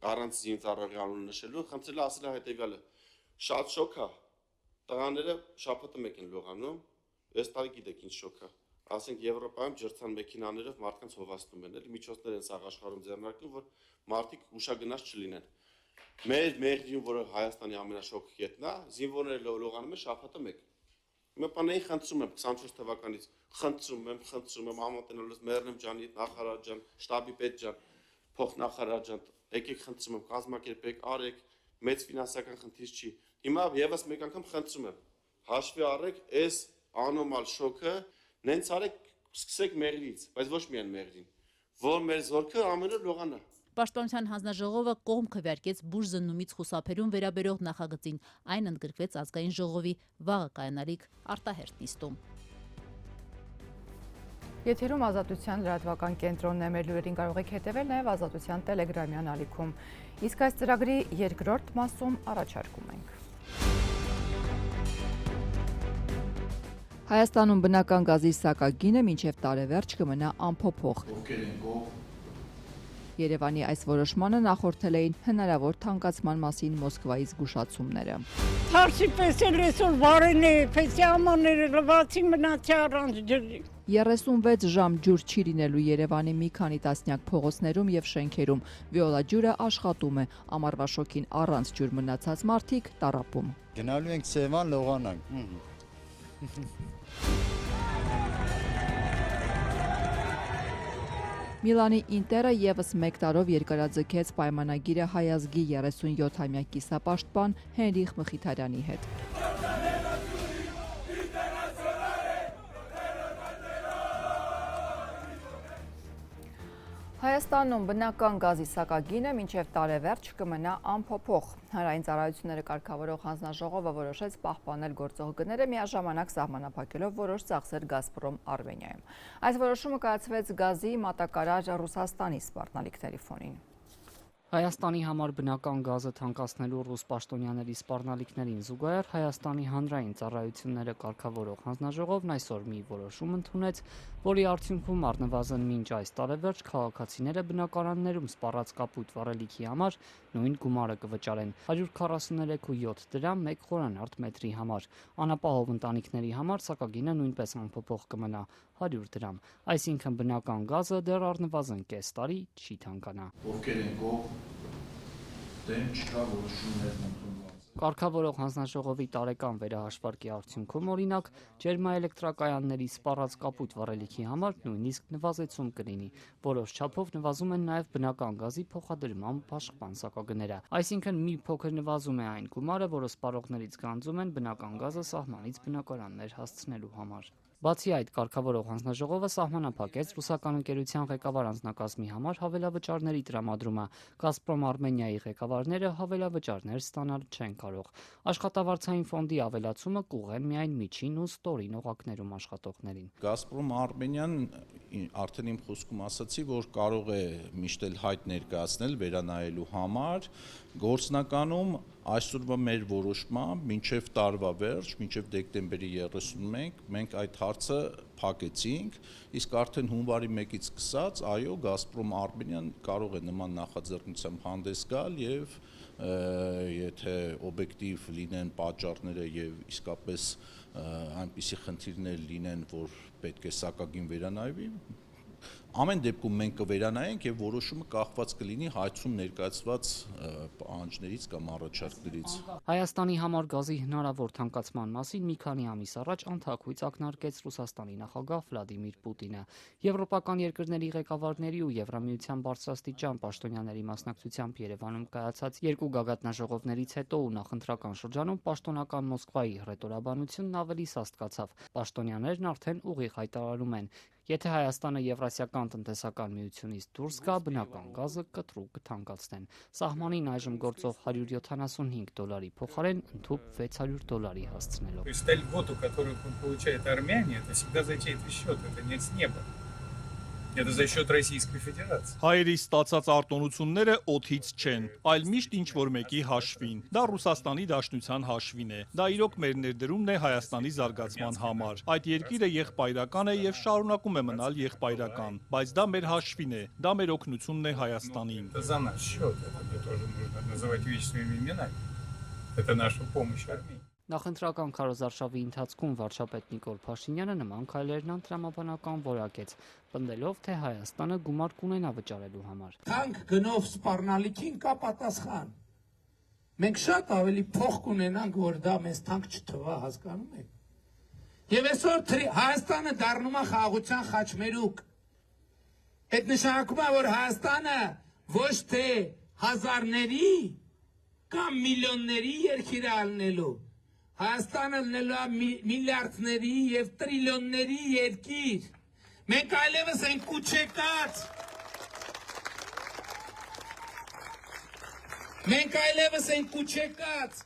առանց զինծառայողի անունը նշելու, խնդրել է ասել հետևյալը. շատ շոկ է, տղաները շաբաթը մեկ են լողանում, այս տարի գիտեք ինչ շոկ է, ասենք Եվրոպայում ջրցան մեքենաներով մարդկանց հովացնում են, էլի միջոցներ են սաղ աշխարհում ձեռնարկում, որ մարդիկ ուշագնաց չլինեն։ Մեր Մեղրիում, որը Հայաստանի ամենաշոկ կետն է, զինվորները լողանում են շաբաթը մեկ։ Հիմա բանային խնդրում եմ 24 թվականից, խնդրում եմ համատենալուց Մեռնեմ ջանի, նախարար ջան, շտաբի պետ ջան, փոխնախարար ջան, եկեք խնդրում եմ, կազմակերպեք, արեք, մեծ ֆինանսական խնդիր չի։ Հիմա եւս մեկ անգամ խնդրում եմ, հաշվի առեք այս անոմալ շոկը, նենց արեք, սկսեք Մեղրիից, բայց ոչ միայն Մեղրին, որ մեր զորքը ամենը լողանա։ Պաշտպանության հանձնաժողովը կողմ քվեարկեց բուժ զննումից խուսափելուն վերաբերող նախագծին, այն ընդգրկվեց ազգային ժողովի վաղը կայանալիք արտահերթ նիստում։ Եթերում Ազատության լրատվական կենտրոնն է, մեր լուրերին կարող եք հետևել նաև Ազատության տելեգրամյան ալիքում։ Իսկ այս ծրագրի երկրորդ մասում առաջարկում ենք։ Հայաստանում բնական գազի սակագինը մինչև տարեվերջ կմնա անփոփոխ։ Երևանի այս որոշմանը նախորդել էին հնարավոր թանկացման մասին Մոսկվայի զգուշացումները։ Թարսի պես էլ այսօր վարեն է, պես ամանները լվացի մնացի առանց ջրի։ 36 ժամ ջուր չի լինելու Երևանի մի քանի տասնյակ փողոցներում եւ շենքերում։ Վիոլա ջուրը աշխատում է, ամառվա շոկին առանց ջուր մնացած մարդիկ տառապում։ Գնալու ենք Սևան լողանանք։ Միլանի Ինտերը եւս 1 տարով երկարաձգեց պայմանագիրը հայ ազգի 37-ամյա կիսապաշտպան Հենրիխ Մխիթարյանի հետ։ Հայաստանում բնական գազի սակագինը մինչև տարեվերջ կմնա անփոփոխ։ Հանրային ծառայությունները կարգավորող հանձնաժողովը որոշեց պահպանել գործող գները միաժամանակ սահմանափակելով որոշ ծախսեր Գազպրոմ Արմենիայում։ Այս որոշումը կայացվեց գազի մատակարար Ռուսաստանի սպառնալիքների ֆոնին։ Հայաստանի համար բնական գազը թանկացնելու ռուս պաշտոնյաների սպառնալիքներին զուգահեռ Հայաստանի հանրային ծառայությունները կարգավորող հանձնաժողովն այսօր մի որոշում ընդունեց, որի արդյունքում առնվազն մինչ այս տարեվերջ քաղաքացիները բնակարաններում սպառած կապույտ վառելիքի համար նույն գումարը կվճարեն 143.7 դրամ 1 խորանարդ մետրի համար։ Անապահով ընտանիքների համար սակագինը նույնպես անփոփոխ կմնա 100 դրամ։ Այսինքն բնական գազը դեռ առնվազն կես տարի չի թանկանա։ Ովքեր են կողմ, դեմ չկա որոշումներն ընդունված։ Կարգավորող հանձնաժողովի տարեկան վերահաշվարկի արդյունքում օրինակ ջերմաէլեկտրակայանների սպառած կապույտ վառելիքի համար նույնիսկ նվազեցում կլինի, որոշ չափով նվազում են նաև բնական գազի փոխադրման բաշխման սակագները։ Այսինքն մի փոքր նվազում է այն գումարը, որը սպառողներից գանձում են բնական գազը սահմանից բնակարաններ հասցնելու համար։ Բացի այդ, կարգավորող հանձնաժողովը սահմանափակեց ռուսական ընկերության ղեկավար անձնակազմի համար հավելավճարների տրամադրումը։ Գազպրոմ Արմենիայի ղեկավարները հավելավճարներ ստանալ չեն կարող։ Աշխատավարձային ֆոնդի ավելացումը կուղղեն միայն միջին ու ստորին օղակներում աշխատողներին։ Գազպրոմ Արմենիան արդեն իմ խոսքում ասացի, որ կարող է միշտ էլ հայտ ներկայացնել վերանայելու համար, գործնականում այսօրվա մեր որոշմամբ մինչև տարվա վերջ, մինչև դեկտեմբերի 31 մենք այդ հարցը փակեցինք, իսկ արդեն հունվարի 1-ից սկսած, այո, Գազպրոմ Արմենիան կարող է նման նախաձեռնությամբ հանդես գալ եւ եթե օբյեկտիվ լինեն պատճառները եւ իսկապես այնպիսի խնդիրներ լինեն, որ պետք է սակագին վերանայվի, ամեն դեպքում մենք կվերանայենք եւ որոշումը կախված կլինի հայցում ներկայացված պահանջներից կամ առաջարկներից։ Հայաստանի համար գազի հնարավոր թանկացման մասին մի քանի ամիս առաջ անթակույց ակնարկեց Ռուսաստանի նախագահ Վլադիմիր Պուտինը։ Եվրոպական երկրների ղեկավարների ու Եվրամիության բարձրաստիճան պաշտոնյաների մասնակցությամբ Երևանում կայացած երկու գագաթնաժողովներից հետո ու նախընտրական շրջանում պաշտոնական Մոսկվայի հռետորաբանությունն ավելի սաստկացավ։ Պաշտոնյաներն արդեն ուղիղ հայտարարում են. Եթե Հայաստանը Եվրասիական տնտեսական միությունից դուրս գա, բնական գազը կտրուկ կթանկացնեն։ Սահմանին այժմ գործող $175 փոխարեն ընդհուպ $600 հասցնելով։ То есть та льготу, которую получает Армяне, это всегда за чей-то счет, это не с неба. Это за счет Российской Федерации. Հայերի ստացած արտոնությունները օդից չեն, այլ միշտ ինչ-որ մեկի հաշվին։ Դա Ռուսաստանի Դաշնության հաշվին է։ Դա իրոք մեր ներդրումն է Հայաստանի զարգացման համար։ Այդ երկիրը եղբայրական է եւ շարունակում է մնալ եղբայրական, բայց դա մեր հաշվին է, դա մեր օգնությունն է Հայաստանին։ Это за наш счет, это тоже нужно называть вещи своими именами. Это наша помощь Армении. Նախընտրական քարոզարշավի ընթացքում վարչապետ Նիկոլ Փաշինյանը նման քայլերն անտրամաբանական որակեց, պնդելով, թե Հայաստանը գումար կունենա վճարելու համար։ Թանկ գնով սպառնալիքին կա պատասխան։ Մենք շատ ավելի փող կունենանք, որ դա մեզ թանկ չթվա, հասկանում եք։ Եվ այսօր Հայաստանը դառնում է խաղաղության խաչմերուկ։ Այդ նշանակում է, որ Հայաստանը ոչ թե հազարների կամ միլիոնների երկիր է ալնելու, Հայաստանը լինելու է միլիարդների եւ տրիլիոնների երկիր։ Մենք այլևս ենք կուչեկած։ Մենք այլևս ենք կուչեկած։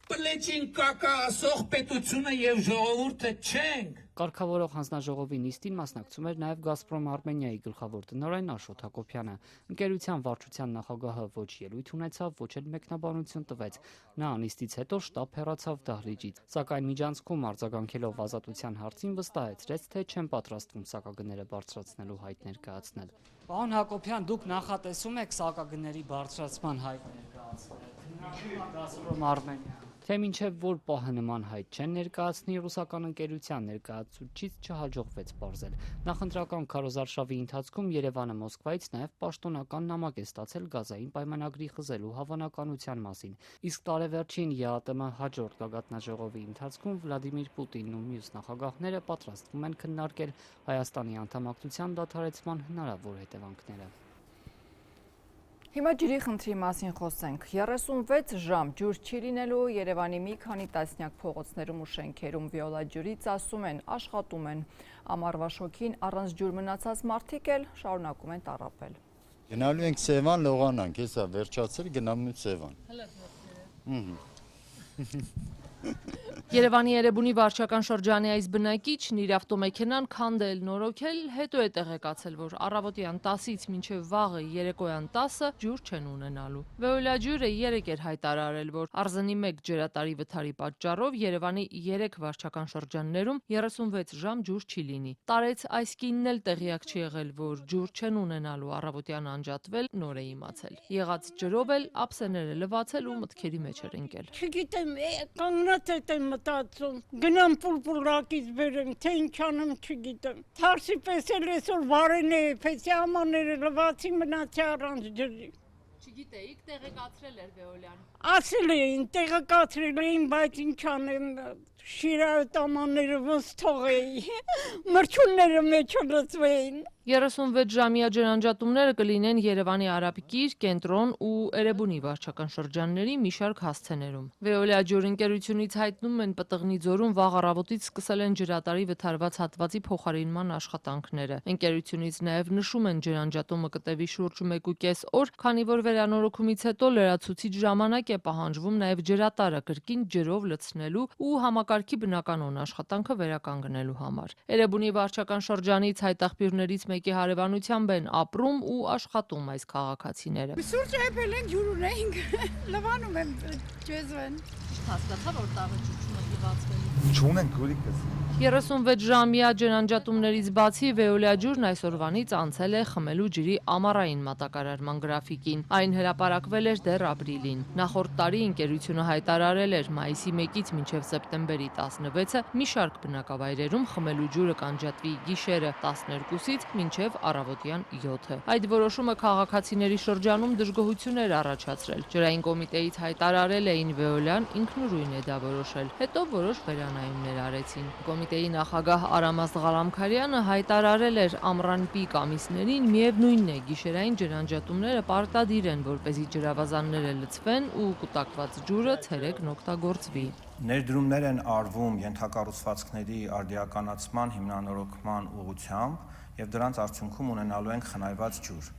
Պլեչին կակա ասող պետությունը եւ ժողովուրդը չենք։ Կարգավորող հանձնաժողովի նիստին մասնակցում էր նաև Գազպրոմ Արմենիայի գլխավոր տնօրեն Աշոտ Հակոբյանը։ Ընկերության վարչության նախագահը ոչ ելույթ ունեցավ, ոչ էլ մեկնաբանություն տվեց։ Նա նիստից հետո շտապ հեռացավ դահլիճից, սակայն միջանցքում արձագանքելով ազատության հարցին վստահեցրեց, թե չեն պատրաստվում սակագները բարձրացնելու հայտ ներկայացնել։ Պարոն Հակոբյան, դուք նախատեսում եք սակագների բարձրացման հայտ ներկայացնել Գազպրոմ Արմենիա։ Թե մինչև որ պահը նման հայտ չեն ներկայացնի, ռուսական ընկերության ներկայացուցիչից չհաջողվեց պարզել։ Նախընտրական քարոզարշավի ընթացքում Երևանը Մոսկվայից նաև պաշտոնական նամակ է ստացել գազային պայմանագրի խզելու հավանականության մասին։ Իսկ տարեվերջին ԵԱՏՄ հաջորդ գագաթնաժողովի ընթացքում Վլադիմիր Պուտինն ու մյուս նախագահները պատրաստվում են քննարկել Հայաստանի անդամակցության դադարեցման հնարավոր հետևանքները։ Հիմա ջրի խնդրի մասին խոսենք։ 36 ժամ ջուր չի լինելու Երևանի մի քանի տասնյակ փողոցներում ու շենքերում վիոլա ջրից ասում են, աշխատում են։ Ամառվա շոքին առանց ջուր մնացած մարդիկ էլ շարունակում են տառապել։ Գնալու ենք Սևան լողանանք, հեսա վերջացել գնամ նույն Սևան։ Երևանի Էրեբունի վարչական շրջանի այս բնակիչն իր ավտոմեքենան քանդել, նորոգել, հետո է տեղեկացել, որ առավոտյան 10-ից մինչև վաղը երեկոյան 10-ը ջուր չեն ունենալու։ Veolia ջուրը 3 էր հայտարարել, որ Արզանի 1 ջրատարի վթարի պատճառով Երևանի 3 վարչական շրջաններում 36 ժամ ջուր չի լինի։ Տարեց այս կինն էլ տեղյակ չի եղել, որ ջուր չեն ունենալու, առավոտյան անջատվել, նոր է իմացել։ Եղած ջրով էլ ափսեները լվացել ու մտքերի մեջ էր ընկել։ Չգիտեմ, կանգնած եմ մտածում, գնամ պուլպուլակից բերեմ, թե ինչ անեմ չգիտեմ։ Թարսի պես էլ այսօր վարեն է, պես ամաները լվացի մնացի առանց ջրի։ Չգիտեիք, տեղեկացրել էր Veolia-ն։ Ասել էին, տեղեկացրել էին, բայց ինչ անեմ, շիրայոտ ամանները ոնց թողեի, մրջունները մեջը լծվեին։ 36 ժամյա ջրանջատումները կլինեն Երևանի Արաբկիր, Կենտրոն ու Էրեբունի վարչական շրջանների մի շարք հասցեներում։ Veolia ջուրընկերությունից հայտնում են Պտղնի ձորում վաղ առավոտից սկսել են ջրատարի վթարված հատվածի փոխարինման աշխատանքները։ Ընկերությունից նաև նշում են ջրանջատումը կտևի շուրջ 1.5 օր, քանի որ վերանորոգումից հետո լրացուցիչ ժամանակ է պահանջվում նաև ջրատարը կրկին ջրով լցնելու ու համակարգի բնականոն աշխատանքը վերականգնելու համար։ Էրեբունի վարչական շրջանից հայտաղբյուրներից մեկի հարևանությամբ են ապրում ու աշխատում այս քաղաքացիները։ Սուրճ եփել ենք, ջուր ունենք, լվանում եմ ջեզվեն։ Հասկացա, որ տաղը ջուր չմտիվացվելու։ Չունենք գուրիկս։ 36 ժամյա ջրանջատումներից բացի Veolia ջուրն այսօրվանից անցել է խմելու ջրի ամառային մատակարարման գրաֆիկին։ Այն հրապարակվել էր դեռ ապրիլին։ Նախորդ տարի ընկերությունը հայտարարել էր մայիսի 1-ից մինչև սեպտեմբերի 16-ը մի շարք բնակավայրերում խմելու ջուրը կանջատվի գիշերը 12-ից մինչև առավոտյան 7-ը։ Այդ որոշումը քաղաքացիների շրջանում դժգոհություններ առաջացրել։ Ջրային կոմիտեից հայտարարել էին Veolia-ն ինքնուրույն է դա որոշել։ Հետո որոշ վերանայումներ արեցին։ Կոմիտեի նախագահ Արամազդ Ղալամքարյանը հայտարարել էր ամռան պիկ ամիսներին միևնույնն է գիշերային ջրանջատումները պարտադիր են, որպեսզի ջրավազանները լցվեն ու կուտակված ջուրը ցերեկն օգտագործվի։ Ներդրումներ են արվում ենթակառուցվածքների արդիականացման հիմնանորոգման ուղղությամբ եւ դրանց արդյունքում ունենալու ենք խնայված ջուր։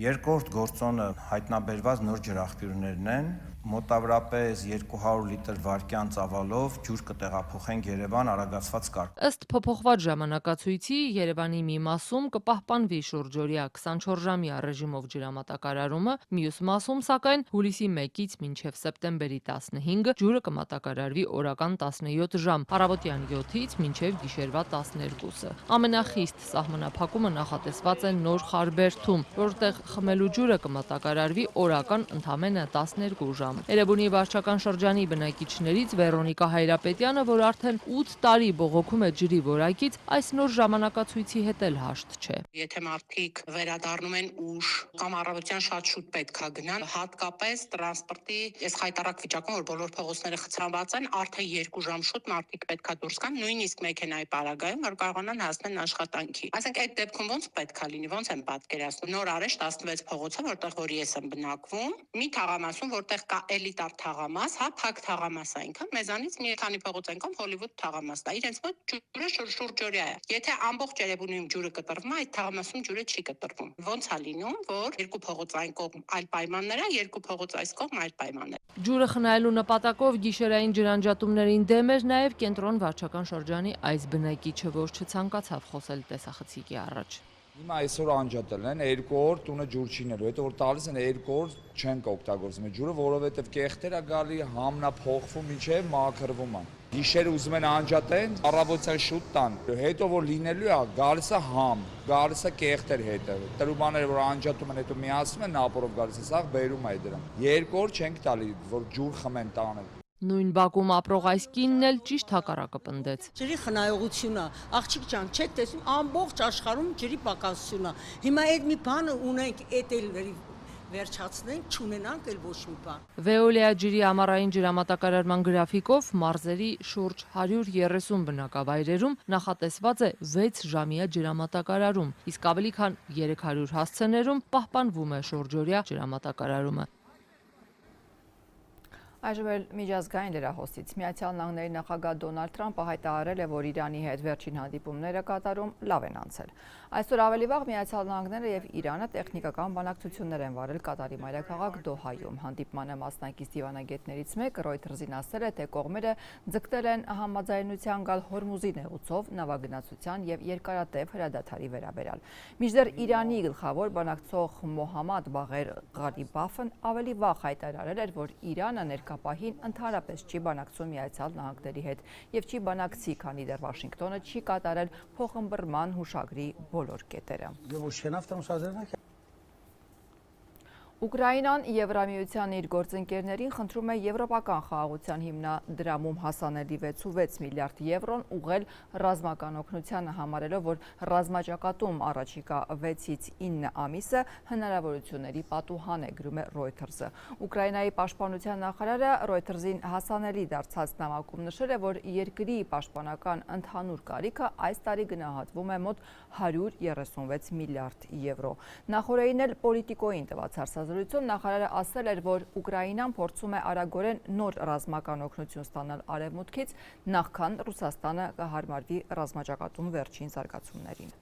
Երկրորդ գործոնը հայտնաբերված նոր ջրաղբյուրներն են, մոտավորապես 200 լիտր վարկյան ծավալով ջուր կտեղափոխենք Երևան արագացված կարգով։ Ըստ փոփոխված ժամանակացույցի Երևանի մի մասում կպահպանվի շուրջօրյա 24 ժամյա ռեժիմով ջրամատակարարումը, մյուս մասում սակայն հուլիսի 1-ից մինչև սեպտեմբերի 15 ջուրը կմատակարարվի օրական 17 ժամ, առավոտյան 7-ից մինչև գիշերվա 12-ը։ Ամենախիստ սահմանափակումը նախատեսված է Նոր Խարբերդում, որտեղ խմելու ջուրը կմատակարարվի օրական ընդամենը 12 ժամ։ Էրեբունի վարչական շրջանի բնակիչներից Վերոնիկա Հայրապետյանը, որ արդեն 8 տարի բողոքում է ջրի որակից, այս նոր ժամանակացույցի հետ էլ հաշտ չէ։ Եթե մարդիկ վերադառնում են ուշ կամ առավոտյան շատ շուտ պետք է գնան, հատկապես տրանսպորտի այս խայտարակ վիճակում, որ բոլոր փողոցները խցանված են, արդեն 2 ժամ շուտ մարդիկ պետք է դուրս գան, նույնիսկ մեքենայի պարագայում, որ կարողանան հասնել աշխատանքի։ Այսինքն այդ դեպքում ոնց պետք է լինի, ոնց են պատկերացնում։ Նոր Արեշտ 16 փողոցը, որտեղ որ ես եմ բնակվում, մի թաղամասում, որտեղ կա էլիտար թաղամաս, հա, փակ թաղամաս է ինքը, մեզանից մի քանի փողոց են կողմ Հոլիվուդ թաղամասն է։ Իրենց մոտ ջուրը շուրջօրյա է։ Եթե ամբողջ Երևանում ջուրը կտրվում է, այդ թաղամասում ջուրը չի կտրվում։ Ոնց է լինում, որ երկու փողոց այն կողմ այլ պայմաններ է, երկու փողոց այս կողմ այլ պայմաններ։ Ջուրը խնայելու նպատակով գիշերային ջրանջատումներին դեմ էր նաև Կենտրոն վարչական շրջանի այս բնակիչը, որ չցանկացավ խոսել տեսախցիկի առաջ։ Հիմա այսօր անջատել են 2 օր տունը ջուր չինելու, հետո որ տալիս են 2 օր չենք օգտագործում ջուրը, որովհետև կեղտեր է գալի, համնա փոխվում, մինչև մաքրվում է։ Գիշերը ուզում են անջատեն, առավոտյան շուտ տան, հետո որ լինելու է, գալիս է համ, գալիս է կեղտեր հետը։ Տրումաները որ անջատում են, հետո միացնում են նապորով գալիս է, սաղ բերում է դրան։ 2 օր չենք տալի, որ ջուր խմեն տանը։ Նույն բակում ապրող այս կինն էլ ճիշտ հակառակը պնդեց։ Ջրի խնայողությունը, աղջիկ ջան, չեք տեսնում, ամբողջ աշխարհում ջրի պակասություն է։ Հիմա այդ մի բանը ունենք, այդ էլ վերջացնենք, չունենանք էլ ոչ մի բան։ Veolia ջրի ամառային ջրամատակարարման գրաֆիկով մարզերի շուրջ 130 բնակավայրերում նախատեսված է 6 ժամյա ջրամատակարարում, իսկ ավելի քան 300 հասցեներում պահպանվում է շուրջօրյա ջրամատակարարումը։ Այժմ էլ միջազգային լրահոսից Միացյալ Նահանգների նախագահ Դոնալդ Թրամփը հայտարարել է, որ Իրանի հետ վերջին հանդիպումները Կատարում լավ են անցել։ Այսօր ավելի վաղ Միացյալ Նահանգները եւ Իրանը տեխնիկական բանակցություններ են վարել Կատարի մայրաքաղաք Դոհայում։ Հանդիպմանը մասնակից դիվանագետներից մեկը Reuters-ին ասել է, թե կողմերը ձգտել են համաձայնության գալ Հորմուզի նեղուցով նավագնացության եւ երկարատև հրադադարի վերաբերյալ։ Մինչդեռ Իրանի գլխավոր բանակցող Մոհամմադ Բաղեր Ղարիբաֆն ավելի վաղ հայտարարել էր, որ Իրանը ներկապահին ընդհանրապես չի բանակցում Միացյալ Նահանգների հետ եւ չի բանակցի, քանի դեռ Վաշինգտոնը չի կատարել փոխըմբռնման հուշագրի բոլոր կետերը։ Ուկրաինան Եվրամիության իր գործընկերներին խնդրում է եվրոպական խաղաղության հիմնադրամում հասանելի 6.6 միլիարդ եվրոն ուղղել ռազմական օգնությանը, համարելով, որ ռազմաճակատում առաջիկա 6-ից 9 ամիսը հնարավորությունների պատուհան է, գրում է Reuters-ը։ Ուկրաինայի պաշտպանության նախարարը Reuters-ին հասանելի դարձած նամակում նշել է, որ երկրի պաշտպանական ընդհանուր կարիքը այս տարի գնահատվում է մոտ 136 միլիարդ եվրո։ Նախորդին էլ Պոլիտիկոյին տված հարցազրույցում նախարարը ասել էր, որ Ուկրաինան փորձում է արագորեն նոր ռազմական օգնություն ստանալ Արևմուտքից, նախքան Ռուսաստանը կհարմարվի ռազմաճակատում վերջին զարգացումներին։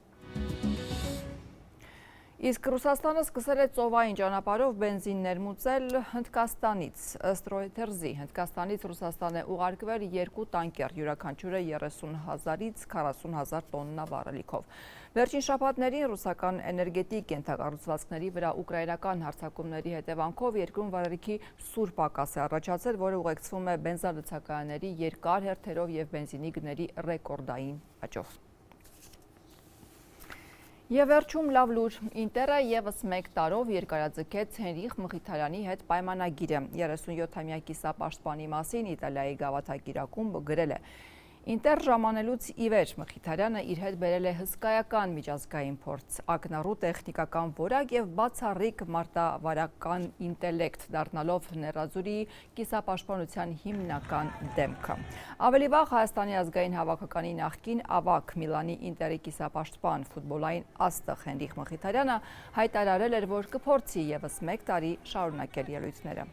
Իսկ Ռուսաստանը սկսել է ծովային ճանապարհով բենզին ներմուծել Հնդկաստանից։ Ըստ Reuters-ի, Հնդկաստանից Ռուսաստան է ուղարկվել 2 տանկեր, յուրաքանչյուրը 30,000-ից 40,000 տոննա վառելիքով։ Վերջին շաբաթներին ռուսական էներգետիկ ենթակառուցվածքների վրա ուկրաինական հարձակումների հետևանքով երկրում վառելիքի սուր պակաս է առաջացել, որը ուղեկցվում է բենզալցակայանների երկար հերթերով եւ բենզինի գների ռեկորդային աճով։ Եվ վերջում լավ լուր, Ինտերը եւս 1 տարով երկարաձգեց Հենրիխ Մխիթարյանի հետ պայմանագիրը։ 37-ամյա կիսապաշտպանի մասին Իտալիայի գավաթակիր ակումբը գրել է. Ինտեր ժամանելուց ի վեր Մխիթարյանը իր հետ բերել է հսկայական միջազգային փորձ, ակնառու տեխնիկական որակ եւ բացառիկ մարտավարական ինտելեկտ, դառնալով Նեռաձուրի կիսապաշտպանության հիմնական դեմքը։ Ավելի վաղ Հայաստանի ազգային հավաքականի նախկին ավագ Միլանի Ինտերի կիսապաշտպան ֆուտբոլային աստղ Հենրիխ Մխիթարյանը հայտարարել էր, որ կփորձի եւս 1 տարի շարունակել ելույթները։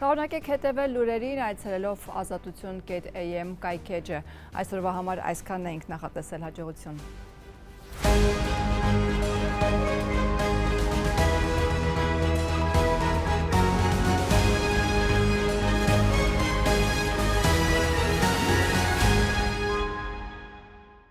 Շարունակեք հետևել լուրերին, այցելելով azatutun.am կայքեջը։ Այսօրվա համար այսքանն էինք նախատեսել, հաջողություն։